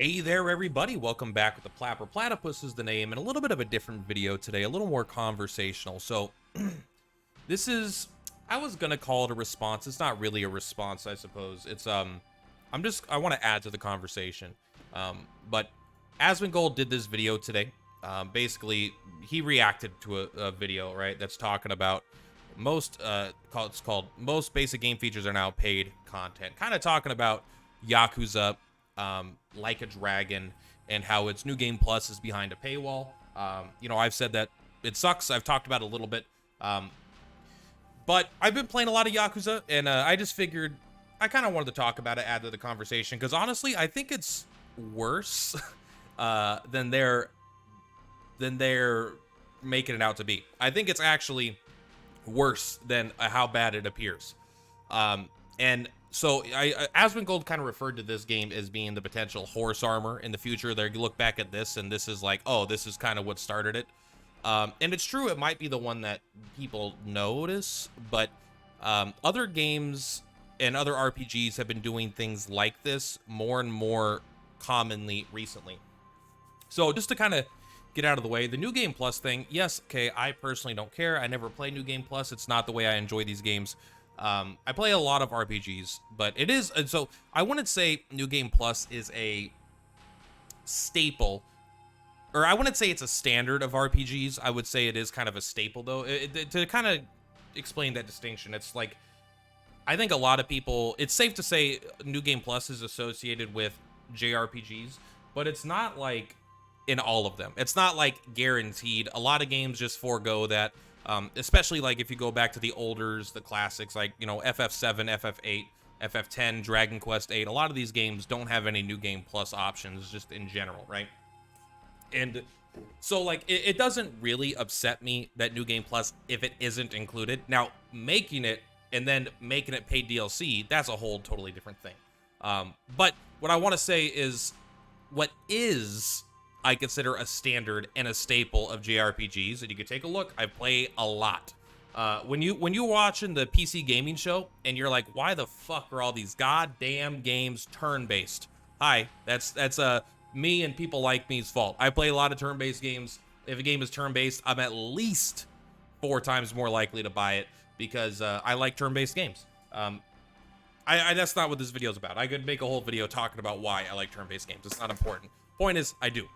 Hey there, everybody. Welcome back with the Purplatypus is the name, and a little bit of a different video today, a little more conversational. So, this is, I was gonna call it a response. It's not really a response, I suppose. It's, I want to add to the conversation. But Asmongold did this video today. Basically, he reacted to a video, right, that's talking about it's called Most Basic Game Features Are Now Paid Content. Kind of talking about Yakuza, Like a Dragon, and how its New Game Plus is behind a paywall. I've said that it sucks. I've talked about it a little bit. But I've been playing a lot of Yakuza, and I just figured I kind of wanted to talk about it, add to the conversation, because honestly, I think it's worse than they're making it out to be. I think it's actually worse than how bad it appears. And so Asmongold kind of referred to this game as being the potential horse armor in the future. They look back at this, and this is like, oh, this is kind of what started it. And it's true, it might be the one that people notice, but other games and other RPGs have been doing things like this more and more commonly recently. So just to kind of get out of the way, the New Game Plus thing, yes, okay, I personally don't care. I never play New Game Plus. It's not the way I enjoy these games. I play a lot of RPGs, but it is, and so I wouldn't say New Game Plus is a staple, or I wouldn't say it's a standard of RPGs. I would say it is kind of a staple, though. To kind of explain that distinction, it's like, I think a lot of people, it's safe to say New Game Plus is associated with JRPGs, but it's not like in all of them. It's not like guaranteed. A lot of games just forego that. Especially like if you go back to the olders, the classics, like, FF7, FF8, FF10, Dragon Quest 8. A lot of these games don't have any New Game Plus options just in general, right? And so like it doesn't really upset me that New Game Plus if it isn't included. Now, making it and then making it paid DLC, that's a whole totally different thing. But what I want to say is what is I consider a standard and a staple of JRPGs, and you can take a look. I play a lot. When you're watching the PC gaming show and you're like, why the fuck are all these goddamn games turn-based? Hi, that's me and people like me's fault. I play a lot of turn-based games. If a game is turn-based, I'm at least 4 times more likely to buy it because I like turn-based games. That's not what this video is about. I could make a whole video talking about why I like turn-based games. It's not important. Point is, I do.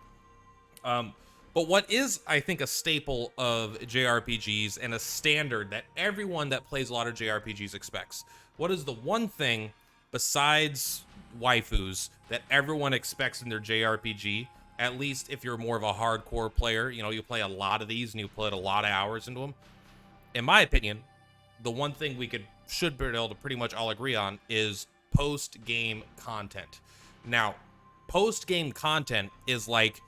But what is, I think, a staple of JRPGs and a standard that everyone that plays a lot of JRPGs expects? What is the one thing besides waifus that everyone expects in their JRPG? At least if you're more of a hardcore player, you play a lot of these and you put a lot of hours into them. In my opinion, the one thing we should be able to pretty much all agree on is post-game content. Now, post-game content is like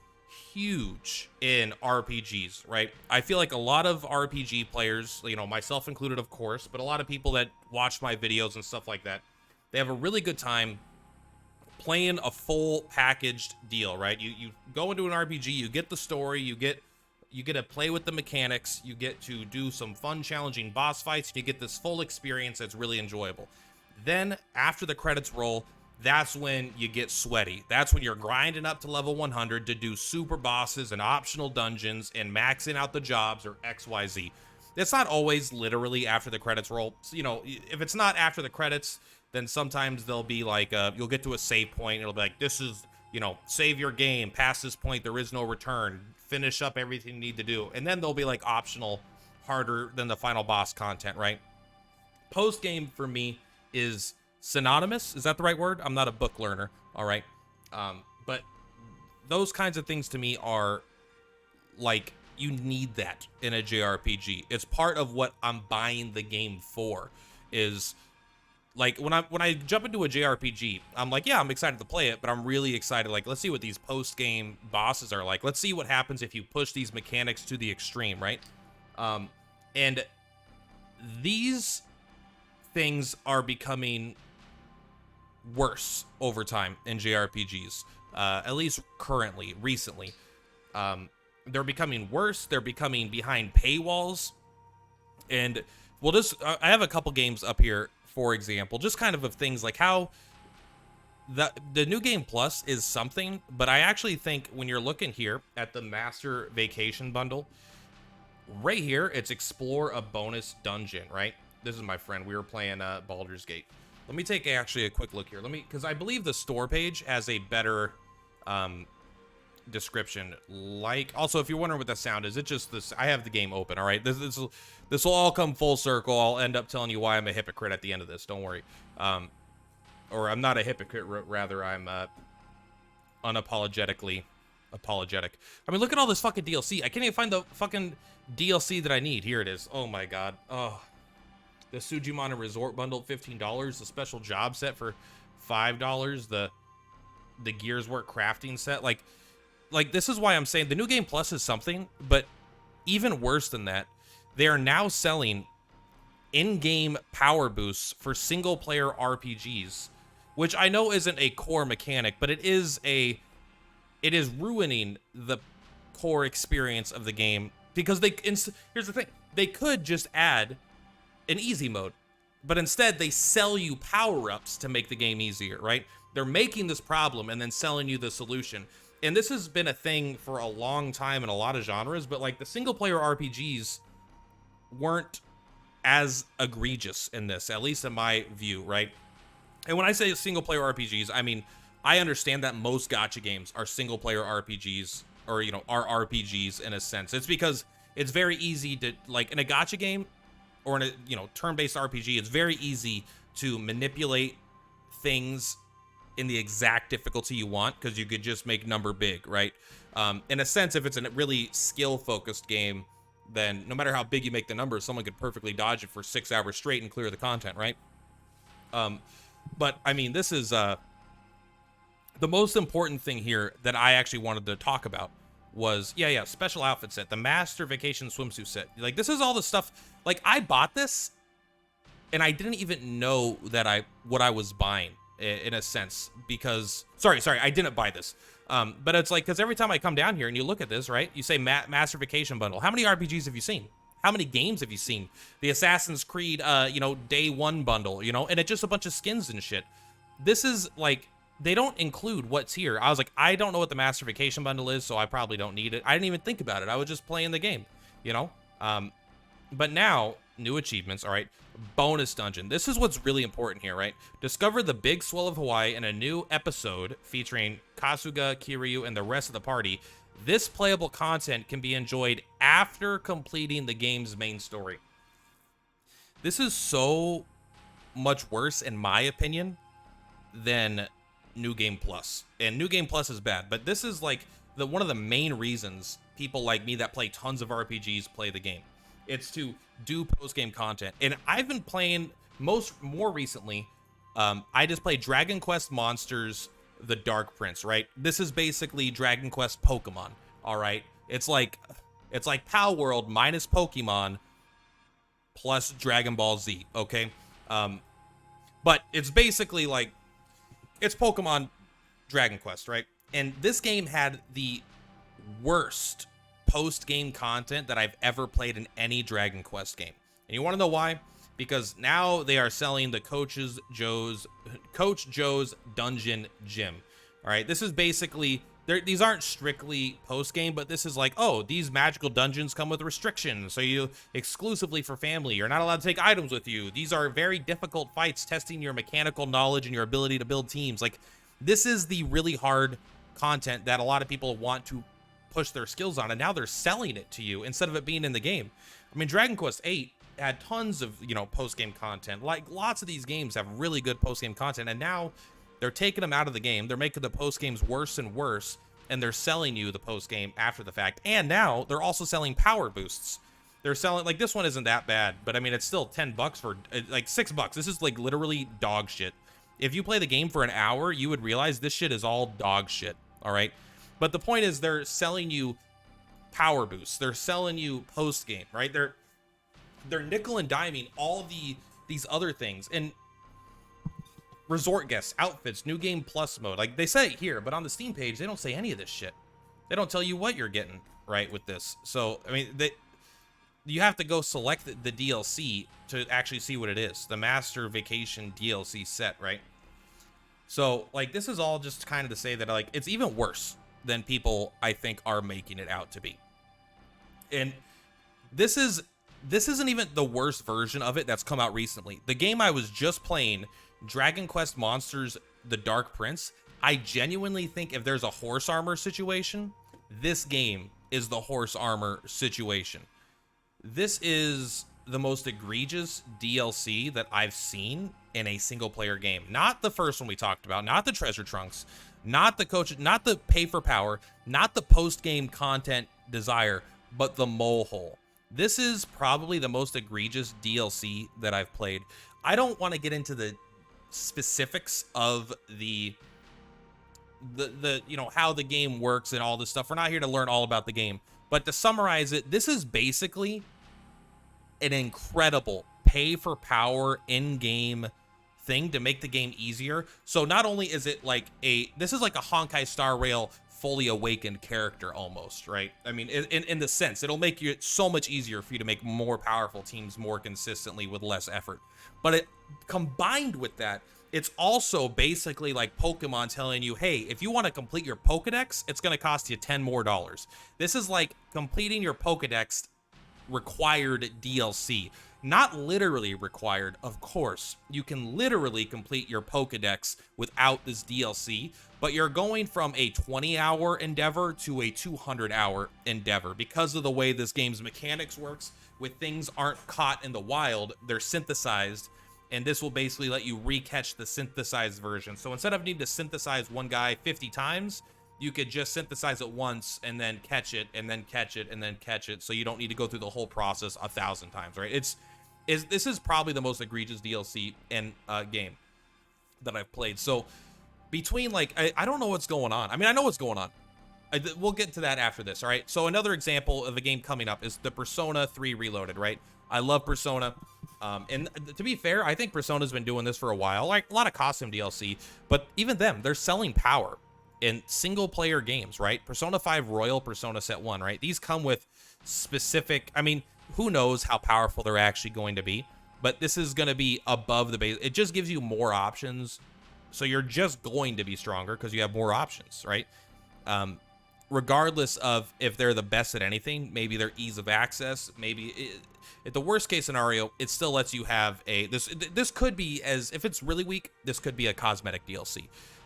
huge in RPGs, right? I feel like a lot of RPG players, myself included, of course, but a lot of people that watch my videos and stuff like that, they have a really good time playing a full packaged deal, right? You go into an RPG, you get the story, you get to play with the mechanics, you get to do some fun, challenging boss fights, you get this full experience that's really enjoyable. Then, after the credits roll, that's when you get sweaty. That's when you're grinding up to level 100 to do super bosses and optional dungeons and maxing out the jobs or XYZ. It's not always literally after the credits roll. So, if it's not after the credits, then sometimes they'll be like, you'll get to a save point. It'll be like, this is, save your game. Past this point, there is no return. Finish up everything you need to do. And then there'll be like optional, harder than the final boss content, right? Post game for me is synonymous. Is that the right word? I'm not a book learner. All right. But those kinds of things to me are like, you need that in a JRPG. It's part of what I'm buying the game for. Is like when I jump into a JRPG, I'm like, yeah, I'm excited to play it, but I'm really excited. Like, let's see what these post-game bosses are like. Let's see what happens if you push these mechanics to the extreme, right? And these things are becoming worse over time in JRPGs, at least recently. They're becoming worse. They're becoming behind paywalls. And I have a couple games up here, for example, just kind of things like how the New Game Plus is something, but I actually think when you're looking here at the Master Vacation bundle, right here, it's explore a bonus dungeon, right? This is my friend. We were playing Baldur's Gate. Let me take actually a quick look here. Because I believe the store page has a better description. Like, also, if you're wondering what that sound is, it's just this. I have the game open. All right, this will all come full circle. I'll end up telling you why I'm a hypocrite at the end of this. Don't worry. Or I'm not a hypocrite. Rather, I'm unapologetically apologetic. I mean, look at all this fucking DLC. I can't even find the fucking DLC that I need. Here it is. Oh my god. Oh, the Sujimon Resort bundle, $15. The special job set for $5. The Gears Work crafting set. Like this is why I'm saying the New Game Plus is something, but even worse than that, they are now selling in-game power boosts for single-player RPGs, which I know isn't a core mechanic, but it is ruining the core experience of the game, because here's the thing, they could just add an easy mode, but instead they sell you power-ups to make the game easier, right? They're making this problem and then selling you the solution. And this has been a thing for a long time in a lot of genres, but like the single-player RPGs weren't as egregious in this, at least in my view, right? And when I say single-player RPGs, I mean, I understand that most gacha games are single-player RPGs, or, you know, are RPGs in a sense. It's because it's very easy to, like, in a gacha game, or in a, you know, turn-based RPG, it's very easy to manipulate things in the exact difficulty you want, because you could just make number big, right? In a sense, if it's a really skill-focused game, then no matter how big you make the number, someone could perfectly dodge it for 6 hours straight and clear the content, right? But, I mean, this is... the most important thing here that I actually wanted to talk about was, special outfit set, the Master Vacation swimsuit set. Like, this is all the stuff, like, I bought this, and I didn't even know that what I was buying, in a sense, because, sorry, I didn't buy this. But it's like, because every time I come down here and you look at this, right, you say Master Vacation bundle. How many RPGs have you seen? How many games have you seen? The Assassin's Creed, day one bundle, and it's just a bunch of skins and shit. This is, like, they don't include what's here. I was like, I don't know what the Master Vacation bundle is, so I probably don't need it. I didn't even think about it. I was just playing the game, But now, new achievements, all right. Bonus dungeon. This is what's really important here, right? Discover the Big Swell of Hawaii in a new episode featuring Kasuga, Kiryu, and the rest of the party. This playable content can be enjoyed after completing the game's main story. This is so much worse, in my opinion, than New Game Plus. And New Game Plus is bad, but this is like one of the main reasons people like me that play tons of RPGs play the game. It's to do post-game content. And I've been playing more recently, I just played Dragon Quest Monsters The Dark Prince, right? This is basically Dragon Quest Pokemon, all right? It's like Pal World minus Pokemon plus Dragon Ball Z, okay? But it's basically like, it's Pokemon Dragon Quest, right? And this game had the worst post-game content that I've ever played in any Dragon Quest game. And you want to know why? Because now they are selling the Coach Joe's Dungeon Gym. All right, this is basically, these aren't strictly post-game, but this is like, oh, these magical dungeons come with restrictions, so you exclusively for family. You're not allowed to take items with you. These are very difficult fights, testing your mechanical knowledge and your ability to build teams. Like, this is the really hard content that a lot of people want to push their skills on, and now they're selling it to you instead of it being in the game. I mean, Dragon Quest VIII had tons of, post-game content. Like, lots of these games have really good post-game content, and now they're taking them out of the game. They're making the post-games worse and worse, and they're selling you the post-game after the fact. And now they're also selling power boosts. They're selling, like, this one isn't that bad, but I mean, it's still $10 for, like, $6. This is, like, literally dog shit. If you play the game for an hour, you would realize this shit is all dog shit, all right? But the point is, they're selling you power boosts. They're selling you post-game, right? They're nickel and diming all these other things. And resort guests, outfits, New Game Plus mode. Like, they say it here, but on the Steam page, they don't say any of this shit. They don't tell you what you're getting, right, with this. So, I mean, you have to go select the DLC to actually see what it is. The Master Vacation DLC set, right? So like this is all just kind of to say that like it's even worse than people I think are making it out to be. And this isn't even the worst version of it that's come out recently. The game I was just playing, Dragon Quest Monsters The Dark Prince, I genuinely think if there's a horse armor situation, this game is the horse armor situation. This is the most egregious DLC that I've seen in a single player game. Not the first one we talked about, not the treasure trunks, not the coach, not the pay for power, not the post game content desire, but the mole hole. This is probably the most egregious DLC that I've played. I don't want to get into the specifics of the you know, how the game works and all this stuff. We're not here to learn all about the game, but to summarize it, this is basically an incredible pay for power in-game thing to make the game easier. So not only is it like this is like a Honkai Star Rail fully awakened character almost, right? I mean, in the sense, it'll make it so much easier for you to make more powerful teams more consistently with less effort. But it combined with that, it's also basically like Pokemon telling you, hey, if you want to complete your Pokedex, it's going to cost you $10 more. This is like completing your Pokedex required DLC. Not literally required, of course. You can literally complete your Pokedex without this DLC, but you're going from a 20-hour endeavor to a 200-hour endeavor because of the way this game's mechanics works. With things aren't caught in the wild, they're synthesized, and this will basically let you recatch the synthesized version. So instead of needing to synthesize one guy 50 times, you could just synthesize it once and then catch it and then catch it and then catch it, so you don't need to go through the whole process 1,000 times, right? This is probably the most egregious DLC in a game that I've played. So between like, I don't know what's going on. I mean, I know what's going on. We'll get to that after this, all right? So another example of a game coming up is the Persona 3 Reloaded, right? I love Persona. And to be fair, I think Persona's been doing this for a while, like a lot of costume DLC, but even them, they're selling power in single player games, right? Persona 5 Royal, Persona Set 1, right? These come with specific, I mean, who knows how powerful they're actually going to be, but this is going to be above the base. It just gives you more options. So you're just going to be stronger because you have more options, right? Regardless of if they're the best at anything, maybe their ease of access, maybe at the worst case scenario, it still lets you have this could be, as if it's really weak, this could be a cosmetic DLC.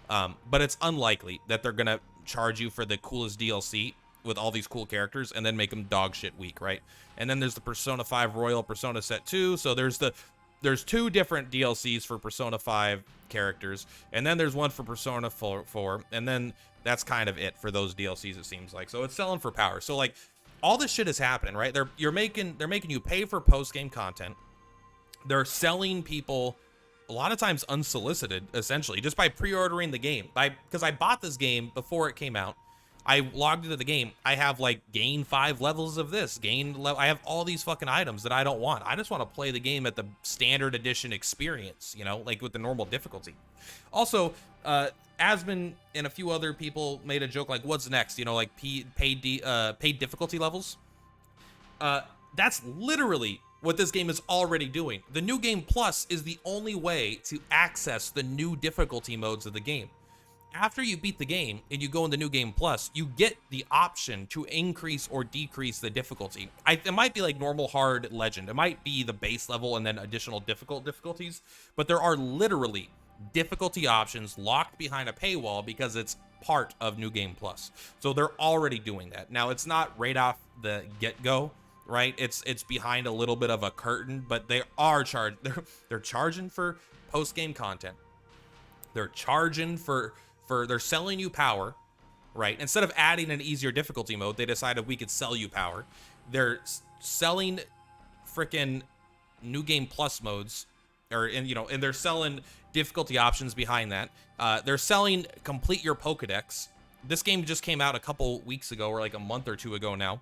But it's unlikely that they're going to charge you for the coolest DLC with all these cool characters and then make them dog shit weak, right? And then there's the Persona 5 Royal, Persona Set 2. So there's two different DLCs for Persona 5 characters, and then there's one for Persona 4, and then that's kind of it for those DLCs, it seems like. So it's selling for power. So like all this shit is happening, right? They're making you pay for post-game content. They're selling people a lot of times unsolicited, essentially, just by pre-ordering the game. Because I bought this game before it came out. I logged into the game. I have like gain 5 levels of this, I have all these fucking items that I don't want. I just want to play the game at the standard edition experience, you know, like with the normal difficulty. Also, Asmon and a few other people made a joke like, what's next? You know, like paid difficulty levels. That's literally what this game is already doing. The New Game Plus is the only way to access the new difficulty modes of the game. After you beat the game and you go in the New Game Plus, you get the option to increase or decrease the difficulty. It might be like normal, hard, legend. It might be the base level and then additional difficulties, but there are literally difficulty options locked behind a paywall because it's part of New Game Plus. So they're already doing that. Now, it's not right off the get-go, right? It's behind a little bit of a curtain, but they are they're charging for post-game content. They're charging they're selling you power, right? Instead of adding an easier difficulty mode, they decided we could sell you power. They're selling freaking New Game Plus modes, and they're selling difficulty options behind that. They're selling complete your Pokedex. This game just came out a couple weeks ago, or like a month or two ago now.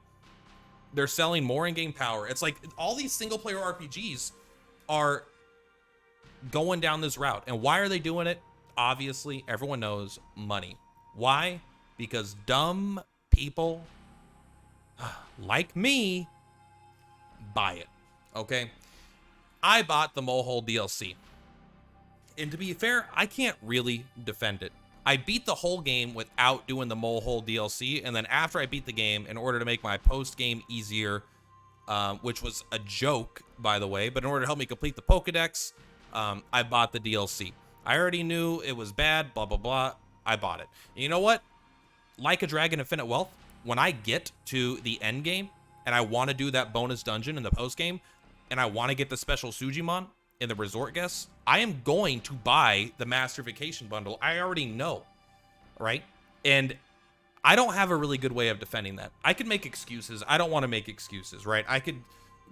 They're selling more in-game power. It's like all these single-player RPGs are going down this route. And why are they doing it? Obviously, everyone knows money. Why? Because dumb people like me buy it, okay? I bought the Mohole DLC, And to be fair, I can't really defend it. I beat the whole game without doing the mole hole DLC, and then after I beat the game, in order to make my post-game easier, which was a joke, by the way, but in order to help me complete the Pokedex, I bought the DLC. I already knew it was bad, blah, blah, blah. I bought it. And you know what? Like a Dragon Infinite Wealth, when I get to the end game, and I want to do that bonus dungeon in the post-game, and I want to get the special Sujimon in the resort guests, I am going to buy the Master Vacation bundle. I already know, right? And I don't have a really good way of defending that. I could make excuses. I don't want to make excuses, right? I could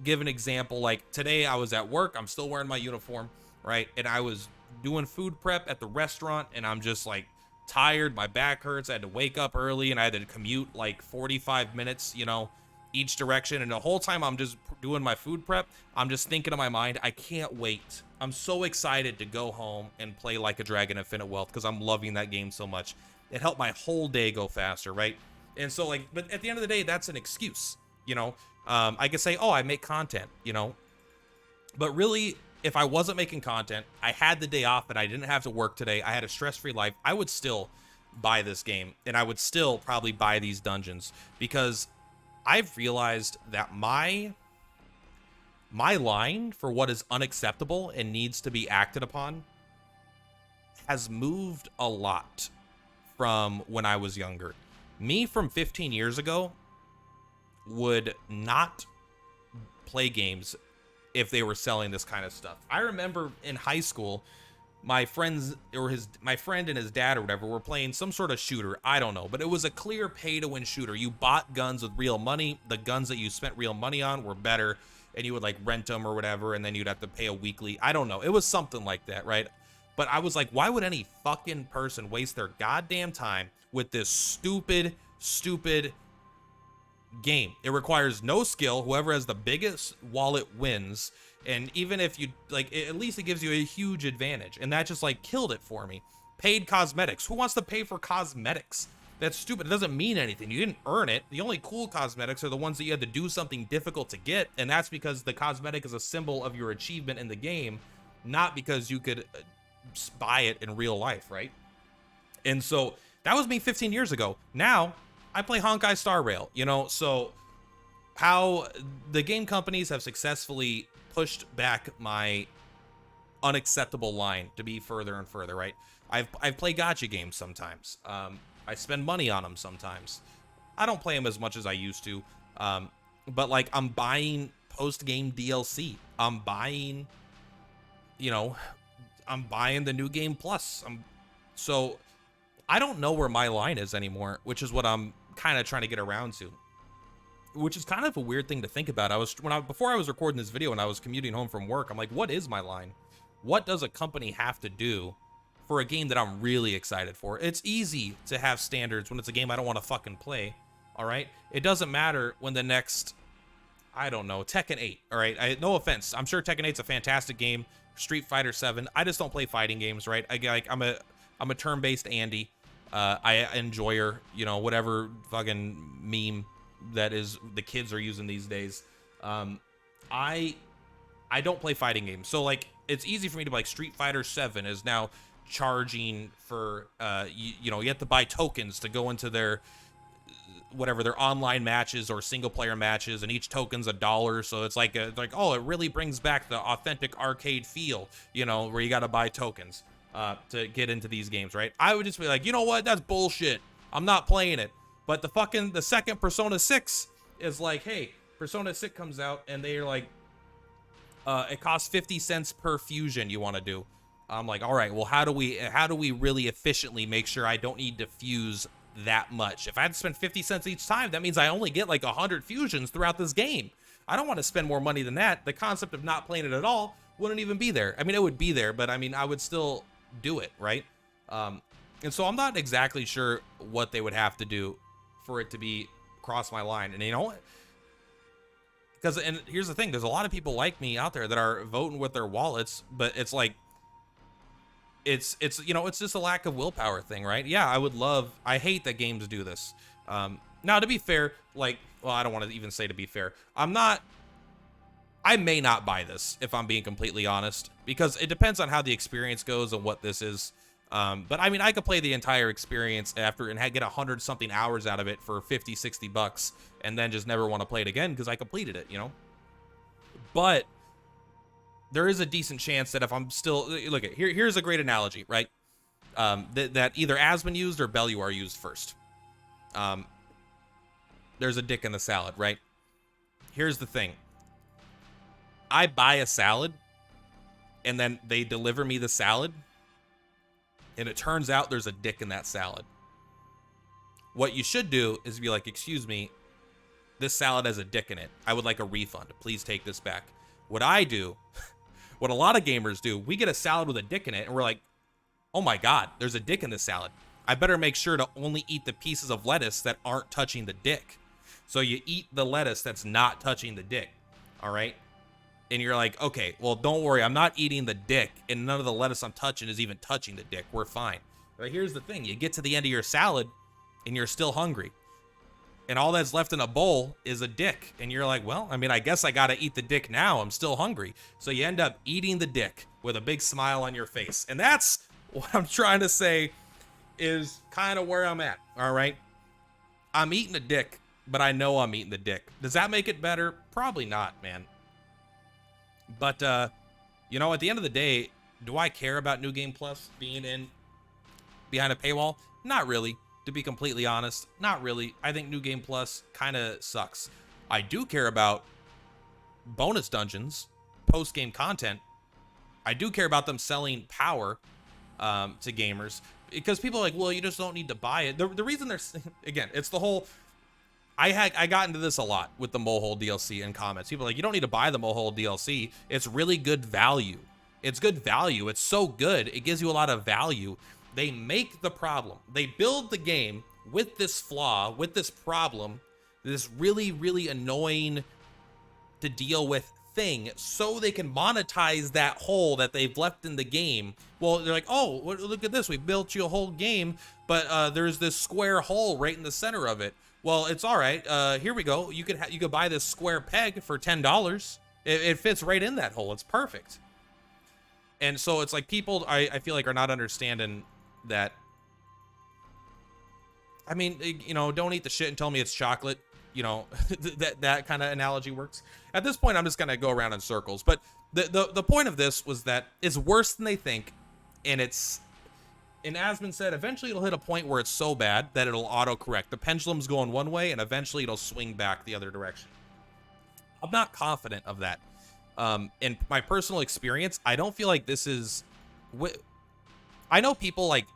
give an example, like today I was at work, I'm still wearing my uniform, right? And I was doing food prep at the restaurant, and I'm just like tired, my back hurts, I had to wake up early, and I had to commute like 45 minutes, you know, each direction, and the whole time I'm just doing my food prep, I'm just thinking in my mind, I can't wait. I'm so excited to go home and play Like a Dragon Infinite Wealth because I'm loving that game so much. It helped my whole day go faster, right? And so, like, but at the end of the day, that's an excuse, you know? I could say, oh, I make content, you know? But really, if I wasn't making content, I had the day off and I didn't have to work today, I had a stress-free life, I would still buy this game, and I would still probably buy these dungeons, because I've realized that my line for what is unacceptable and needs to be acted upon has moved a lot from when I was younger. Me from 15 years ago would not play games if they were selling this kind of stuff. I remember in high school, my friend and his dad or whatever were playing some sort of shooter. I don't know, but it was a clear pay-to-win shooter. You bought guns with real money. The guns that you spent real money on were better, and you would like rent them or whatever, and then you'd have to pay a weekly. I don't know. It was something like that, right? But I was like, why would any fucking person waste their goddamn time with this stupid game? It requires no skill. Whoever has the biggest wallet wins. And even if you, like, at least it gives you a huge advantage. And that just, like, killed it for me. Paid cosmetics. Who wants to pay for cosmetics? That's stupid. It doesn't mean anything. You didn't earn it. The only cool cosmetics are the ones that you had to do something difficult to get. And that's because the cosmetic is a symbol of your achievement in the game, not because you could buy it in real life, right? And so that was me 15 years ago. Now I play Honkai Star Rail, you know? So how the game companies have successfully pushed back my unacceptable line to be further and further, right? I've played gacha games sometimes. I spend money on them sometimes. I don't play them as much as I used to. But like, I'm buying post-game DLC. I'm buying, you know, I'm buying the new game plus. So I don't know where my line is anymore, which is what I'm kind of trying to get around to. Which is kind of a weird thing to think about. Before I was recording this video and I was commuting home from work, I'm like, what is my line? What does a company have to do for a game that I'm really excited for? It's easy to have standards when it's a game I don't want to fucking play, all right? It doesn't matter when the next, I don't know, Tekken 8, all right? No offense. I'm sure Tekken 8's a fantastic game. Street Fighter 7. I just don't play fighting games, right? I'm a turn-based Andy. I enjoy her, you know, whatever fucking meme that is the kids are using these days. I don't play fighting games, so like it's easy for me to be like, Street Fighter 7 is now charging for you know, you have to buy tokens to go into their whatever their online matches or single player matches, and each token's $1, so it's like oh, it really brings back the authentic arcade feel, you know, where you got to buy tokens to get into these games, right? I would just be like, you know what, that's bullshit, I'm not playing it. But the second Persona 6 is like, hey, Persona 6 comes out and they're like, it costs 50 cents per fusion you want to do. I'm like, all right, well, how do we really efficiently make sure I don't need to fuse that much? If I had to spend 50 cents each time, that means I only get like 100 fusions throughout this game. I don't want to spend more money than that. The concept of not playing it at all wouldn't even be there. I mean, it would be there, but I mean, I would still do it, right? And so I'm not exactly sure what they would have to do for it to be cross my line. And you know what? And here's the thing, there's a lot of people like me out there that are voting with their wallets, but it's like, it's you know, it's just a lack of willpower thing, right? Yeah, I hate that games do this. Now, to be fair, like, well, I don't want to even say to be fair. I'm not I may not buy this, if I'm being completely honest, because it depends on how the experience goes and what this is. But I mean, I could play the entire experience after and get 100 something hours out of it for 50, 60 bucks and then just never want to play it again because I completed it, you know? But there is a decent chance that if I'm still, look, here's a great analogy, right? That either Asmon used or Belluar used first. There's a dick in the salad, right? Here's the thing. I buy a salad and then they deliver me the salad and it turns out there's a dick in that salad. What you should do is be like, excuse me, this salad has a dick in it. I would like a refund. Please take this back. What I do, what a lot of gamers do, we get a salad with a dick in it and we're like, oh my God, there's a dick in this salad. I better make sure to only eat the pieces of lettuce that aren't touching the dick. So you eat the lettuce that's not touching the dick, all right? And you're like, okay, well, don't worry. I'm not eating the dick, and none of the lettuce I'm touching is even touching the dick. We're fine. But here's the thing. You get to the end of your salad, and you're still hungry. And all that's left in a bowl is a dick. And you're like, well, I mean, I guess I got to eat the dick now. I'm still hungry. So you end up eating the dick with a big smile on your face. And that's what I'm trying to say is kind of where I'm at, all right? I'm eating a dick, but I know I'm eating the dick. Does that make it better? Probably not, man. But, you know, at the end of the day, do I care about New Game Plus being in behind a paywall? Not really, to be completely honest. Not really. I think New Game Plus kind of sucks. I do care about bonus dungeons, post-game content. I do care about them selling power to gamers because people are like, well, you just don't need to buy it. The reason there's, again, it's the whole... I got into this a lot with the Mohole DLC in comments. People are like, you don't need to buy the Mohole DLC. It's really good value. It's good value. It's so good. It gives you a lot of value. They make the problem. They build the game with this flaw, with this problem, this really, really annoying to deal with thing, so they can monetize that hole that they've left in the game. Well, they're like, oh, look at this. We built you a whole game, but there's this square hole right in the center of it. Well, it's all right. Here we go. You could buy this square peg for $10. It fits right in that hole. It's perfect. And so it's like people, I feel like, are not understanding that. I mean, you know, don't eat the shit and tell me it's chocolate. You know, that kind of analogy works. At this point, I'm just gonna go around in circles. But the point of this was that it's worse than they think, and it's. And Asmon said, eventually it'll hit a point where it's so bad that it'll auto-correct. The pendulum's going one way, and eventually it'll swing back the other direction. I'm not confident of that. In my personal experience, I don't feel like this is... I know people like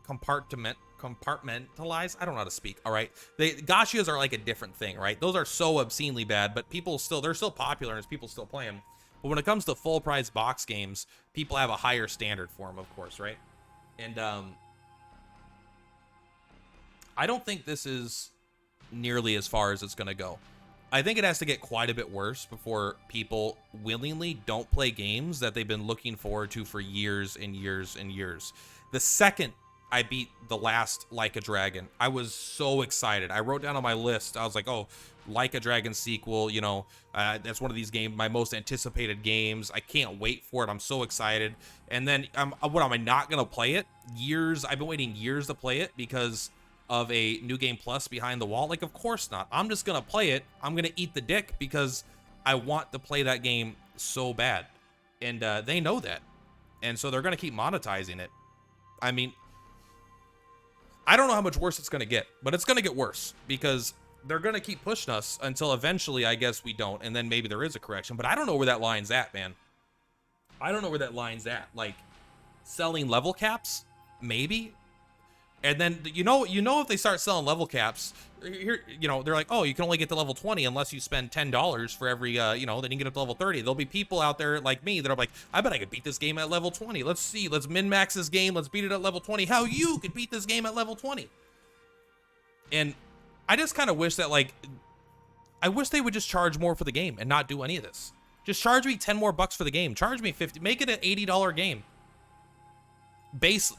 compartmentalize. I don't know how to speak, all right? Gashias are like a different thing, right? Those are so obscenely bad, but they're still popular and people still play them. But when it comes to full-price box games, people have a higher standard for them, of course, right? And I don't think this is nearly as far as it's going to go. I think it has to get quite a bit worse before people willingly don't play games that they've been looking forward to for years and years and years. The second I beat the last Like a Dragon, I was so excited. I wrote down on my list, I was like, oh, Like a Dragon sequel, you know, that's one of these games, my most anticipated games. I can't wait for it. I'm so excited. And then, what, am I not going to play it? I've been waiting years to play it because of a New Game Plus behind the wall. Like, of course not. I'm just going to play it. I'm going to eat the dick because I want to play that game so bad. And they know that. And so they're going to keep monetizing it. I mean, I don't know how much worse it's going to get, but it's going to get worse because they're going to keep pushing us until eventually, I guess, we don't. And then maybe there is a correction, but I don't know where that line's at, man. I don't know where that line's at. Like, selling level caps, maybe. And then, you know, if they start selling level caps, here, you know, they're like, oh, you can only get to level 20 unless you spend $10 for every, you know, then you can get up to level 30. There'll be people out there like me that are like, I bet I could beat this game at level 20. Let's see. Let's min-max this game. Let's beat it at level 20. How you could beat this game at level 20. And I just kind of wish that, like, I wish they would just charge more for the game and not do any of this. Just charge me 10 more bucks for the game. Charge me 50. Make it an $80 game.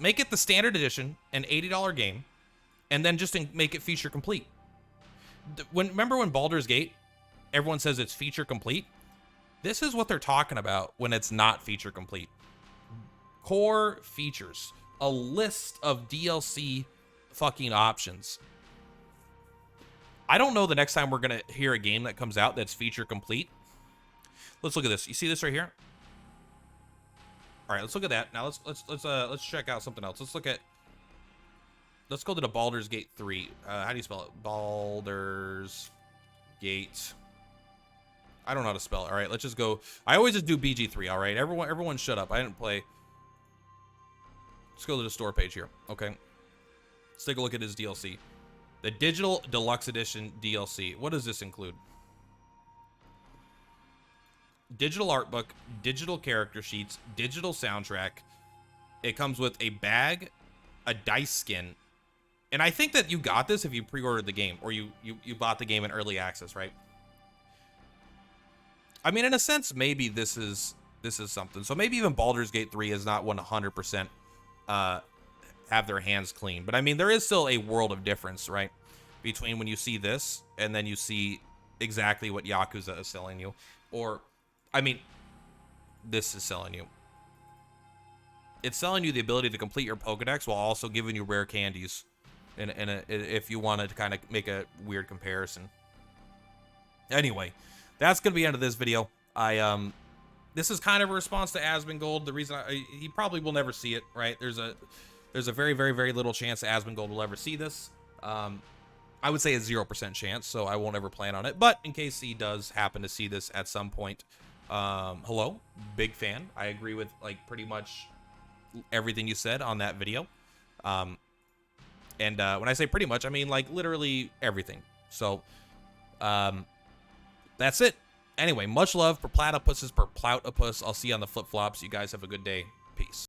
Make it the standard edition, an $80 game, and then just make it feature complete. Remember when Baldur's Gate, everyone says it's feature complete? This is what they're talking about when it's not feature complete. Core features. A list of DLC fucking options. I don't know the next time we're gonna hear a game that comes out that's feature complete. Let's look at this. You see this right here? All right, let's look at that. Now let's check out something else. Let's go to the Baldur's Gate 3. How do you spell it? Baldur's Gate. I don't know how to spell it. All right, let's just go. I always just do BG3. All right, everyone shut up. I didn't play. Let's go to the store page here. Okay. Let's take a look at his DLC. The Digital Deluxe Edition DLC. What does this include? Digital art book, digital character sheets, digital soundtrack. It comes with a bag, a dice skin. And I think that you got this if you pre-ordered the game or you bought the game in early access, right? I mean, in a sense, maybe this is something. So maybe even Baldur's Gate 3 is not 100% have their hands clean. But I mean, there is still a world of difference, right? Between when you see this and then you see exactly what Yakuza is selling you. Or, I mean, this is selling you. It's selling you the ability to complete your Pokedex while also giving you rare candies. If you wanted to kind of make a weird comparison. Anyway, that's going to be the end of this video. This is kind of a response to Asmongold. The reason he probably will never see it, right? There's a very, very, very little chance that Asmongold will ever see this. I would say a 0% chance, so I won't ever plan on it. But in case he does happen to see this at some point, hello, big fan. I agree with like pretty much everything you said on that video. And when I say pretty much, I mean like literally everything. So that's it. Anyway, much love for Purplatypus. I'll see you on the flip-flops. You guys have a good day. Peace.